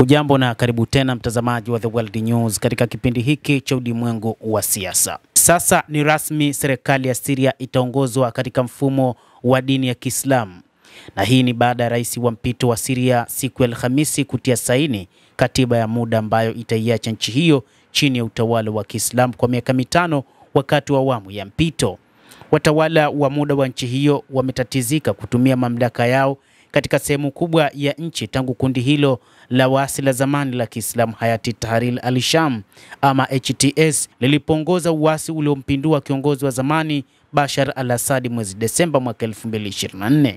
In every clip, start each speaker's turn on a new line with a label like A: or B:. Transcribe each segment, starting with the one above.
A: Hujambo na karibu tena mtazamaji wa The World News katika kipindi hiki cha ulimwengu wa siasa. Sasa ni rasmi, serikali ya Syria itaongozwa katika mfumo wa dini ya Kiislamu. Na hii ni baada ya rais wa mpito wa Syria siku ya Alhamisi kutia saini katiba ya muda ambayo itaiacha nchi hiyo chini ya utawala wa Kiislamu kwa miaka mitano wakati wa awamu ya mpito. Watawala wa muda wa nchi hiyo wametatizika kutumia mamlaka yao katika sehemu kubwa ya nchi tangu kundi hilo la waasi la zamani la Kiislamu Hayati Tahrir al-Sham ama HTS lilipoongoza uasi uliompindua kiongozi wa zamani Bashar al-Assad mwezi Desemba mwaka 2024.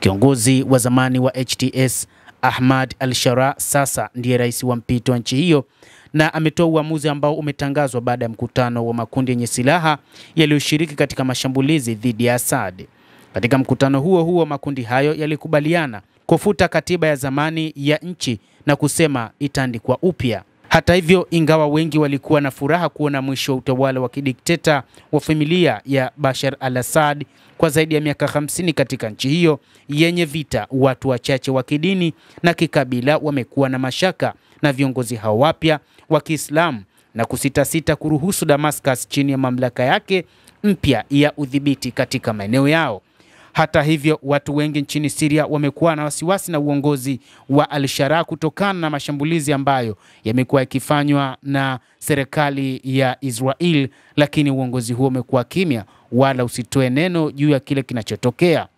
A: Kiongozi wa zamani wa HTS Ahmad al-Sharaa sasa ndiye rais wa mpito wa nchi hiyo na ametoa uamuzi ambao umetangazwa baada ya mkutano wa makundi yenye silaha yaliyoshiriki katika mashambulizi dhidi ya Assad. Katika mkutano huo makundi hayo yalikubaliana kufuta katiba ya zamani ya nchi na kusema itaandikwa upya. Hata hivyo, ingawa wengi walikuwa na furaha kuona mwisho wa utawala wa kidikteta wa familia ya Bashar al-Assad kwa zaidi ya miaka 50 katika nchi hiyo yenye vita, watu wachache wa kidini na kikabila wamekuwa na mashaka na viongozi hao wapya wa Kiislamu na kusitasita kuruhusu Damascus chini ya mamlaka yake mpya ya udhibiti katika maeneo yao. Hata hivyo, watu wengi nchini Syria wamekuwa na wasiwasi na uongozi wa al-Sharaa kutokana na mashambulizi ambayo yamekuwa yakifanywa na serikali ya Israel, lakini uongozi huo umekuwa kimya wala usitoe neno juu ya kile kinachotokea.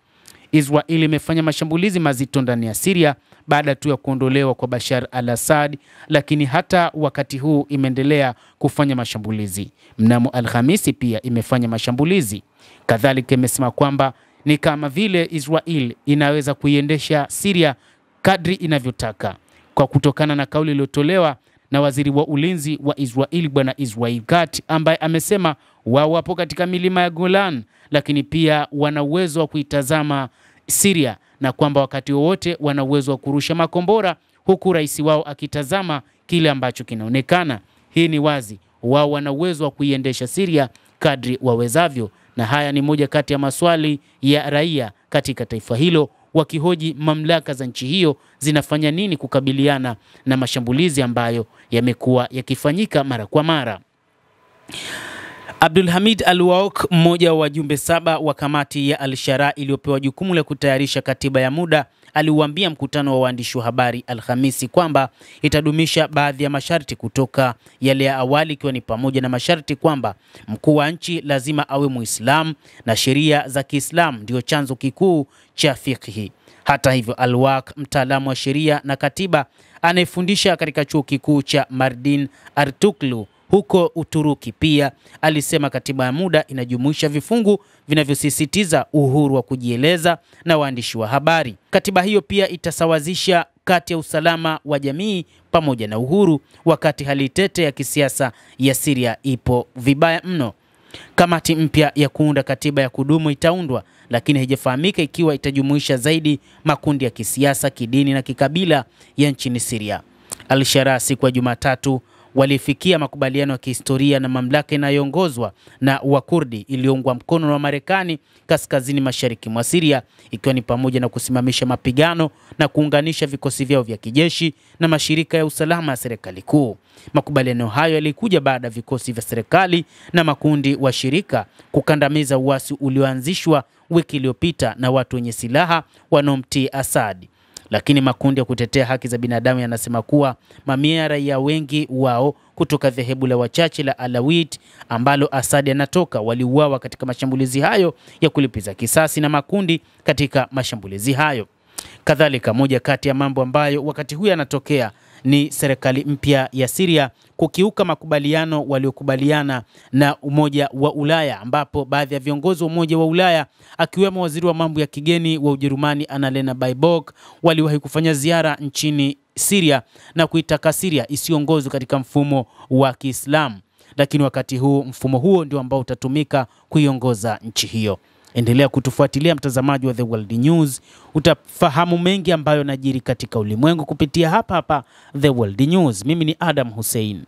A: Israel imefanya mashambulizi mazito ndani ya Syria baada tu ya kuondolewa kwa Bashar al-Assad, lakini hata wakati huu imeendelea kufanya mashambulizi. Mnamo Alhamisi pia imefanya mashambulizi. Kadhalika imesema kwamba ni kama vile Israel inaweza kuiendesha Syria kadri inavyotaka, kwa kutokana na kauli iliyotolewa na waziri wa ulinzi wa Israel Bwana Israel Katz, ambaye amesema wao wapo katika milima ya Golan lakini pia wana uwezo wa kuitazama Syria na kwamba wakati wowote wana uwezo wa kurusha makombora, huku rais wao akitazama kile ambacho kinaonekana. Hii ni wazi wao wana uwezo wa kuiendesha Syria kadri wawezavyo, na haya ni moja kati ya maswali ya raia katika taifa hilo, wakihoji mamlaka za nchi hiyo zinafanya nini kukabiliana na mashambulizi ambayo yamekuwa yakifanyika mara kwa mara. Abdul Hamid al-Waouk, mmoja wa wajumbe 7 wa kamati ya al-Sharaa iliyopewa jukumu la kutayarisha katiba ya muda, aliuambia mkutano wa waandishi wa habari Alhamisi kwamba itadumisha baadhi ya masharti kutoka yale ya awali, ikiwa ni pamoja na masharti kwamba mkuu wa nchi lazima awe Muislamu na sheria za Kiislamu ndio chanzo kikuu cha fiqhi. Hata hivyo, al-Waouk, mtaalamu wa sheria na katiba anayefundisha katika chuo kikuu cha Mardin Artuklu huko Uturuki, pia alisema katiba ya muda inajumuisha vifungu vinavyosisitiza uhuru wa kujieleza na waandishi wa habari. Katiba hiyo pia itasawazisha kati ya usalama wa jamii pamoja na uhuru, wakati hali tete ya kisiasa ya Syria ipo vibaya mno. Kamati mpya ya kuunda katiba ya kudumu itaundwa, lakini haijafahamika ikiwa itajumuisha zaidi makundi ya kisiasa, kidini na kikabila ya nchini Syria. Al-Sharaa siku ya Jumatatu walifikia makubaliano ya kihistoria na mamlaka inayoongozwa na Wakurdi iliyoungwa mkono na Marekani kaskazini mashariki mwa Syria, ikiwa ni pamoja na kusimamisha mapigano na kuunganisha vikosi vyao vya kijeshi na mashirika ya usalama ya serikali kuu. Makubaliano hayo yalikuja baada ya vikosi vya serikali na makundi wa shirika kukandamiza uasi ulioanzishwa wiki iliyopita na watu wenye silaha wanaomtii Assad. Lakini makundi ya kutetea haki za binadamu yanasema kuwa mamia ya raia, wengi wao kutoka dhehebu la wachache la Alawit ambalo Assad anatoka, waliuawa katika mashambulizi hayo ya kulipiza kisasi na makundi katika mashambulizi hayo. Kadhalika, moja kati ya mambo ambayo wakati huu yanatokea ni serikali mpya ya Syria kukiuka makubaliano waliokubaliana na Umoja wa Ulaya, ambapo baadhi ya viongozi wa Umoja wa Ulaya akiwemo waziri wa mambo ya kigeni wa Ujerumani Annalena Baerbock waliwahi kufanya ziara nchini Syria na kuitaka Syria isiongozwe katika mfumo wa Kiislamu, lakini wakati huu mfumo huo ndio ambao utatumika kuiongoza nchi hiyo. Endelea kutufuatilia mtazamaji wa The World News, utafahamu mengi ambayo yanajiri katika ulimwengu kupitia hapa The World News. Mimi ni Adam Hussein.